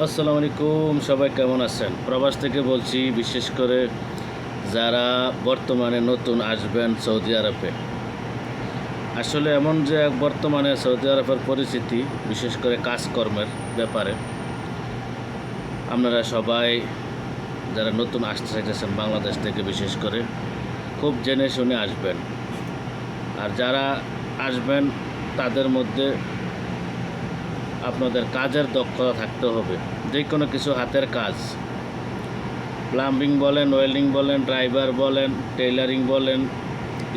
আসসালামু আলাইকুম, সবাই কেমন আছেন? প্রবাস থেকে বলছি, বিশেষ করে যারা বর্তমানে নতুন আসবেন সৌদি আরবে। আসলে এমন যে বর্তমানে সৌদি আরবের পরিস্থিতি, বিশেষ করে কাজকর্মের ব্যাপারে, আপনারা সবাই যারা নতুন আসতে চাইতেছেন বাংলাদেশ থেকে, বিশেষ করে খুব জেনে শুনে আসবেন। আর যারা আসবেন তাদের মধ্যে আপনাদের কাজের দক্ষতা থাকতে হবে। যে কোনো কিছু হাতের কাজ, প্লাম্বিং বলেন, ওয়েল্ডিং বলেন, ড্রাইভার বলেন, টেইলারিং বলেন,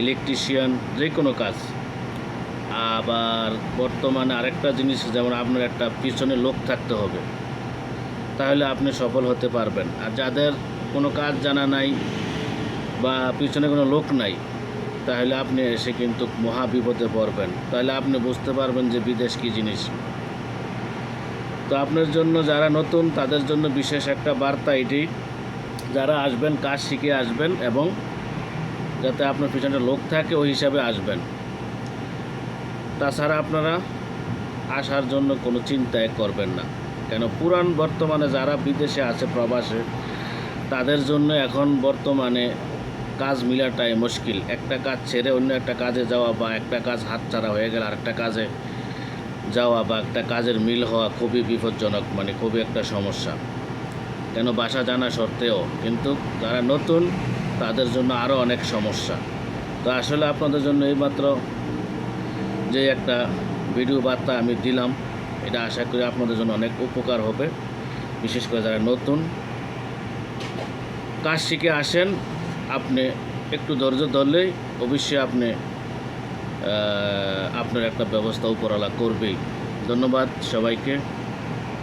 ইলেকট্রিশিয়ান, যে কোনো কাজ। আবার বর্তমানে আরেকটা জিনিস, যেমন আপনার একটা পিছনে লোক থাকতে হবে, তাহলে আপনি সফল হতে পারবেন। আর যাদের কোনো কাজ জানা নাই বা পিছনে কোনো লোক নাই, তাহলে আপনি এসে কিন্তু মহা বিপদে পড়বেন। তাহলে আপনি বুঝতে পারবেন যে বিদেশ কী জিনিস। তো আপনার জন্য, যারা নতুন তাদের জন্য বিশেষ একটা বার্তা এটি, যারা আসবেন কাজ শিখে আসবেন এবং যাতে আপনার পিছনে লোক থাকে ওই হিসাবে আসবেন। তাছাড়া আপনারা আসার জন্য কোনো চিন্তাই করবেন না, কেন বর্তমানে যারা বিদেশে আছে প্রবাসে, তাদের জন্য এখন বর্তমানে কাজ মিলাটাই মুশকিল। একটা কাজ ছেড়ে অন্য একটা কাজে যাওয়া, বা একটা কাজ হাতছাড়া হয়ে গেলে আরেকটা কাজে যাওয়া, বা একটা কাজের মিল হওয়া খুবই বিপজ্জনক, মানে খুবই একটা সমস্যা। কেন ভাষা জানা সত্ত্বেও, কিন্তু যারা নতুন তাদের জন্য আরও অনেক সমস্যা। তো আসলে আপনাদের জন্য এইমাত্র যে একটা ভিডিও বার্তা আমি দিলাম, এটা আশা করি আপনাদের জন্য অনেক উপকার হবে। বিশেষ করে যারা নতুন কাজ শিখে আসেন, আপনি একটু ধৈর্য ধরলেই অবশ্যই আপনি আপনার একটা ব্যবস্থা উপরওয়ালা করবেই। ধন্যবাদ সবাইকে।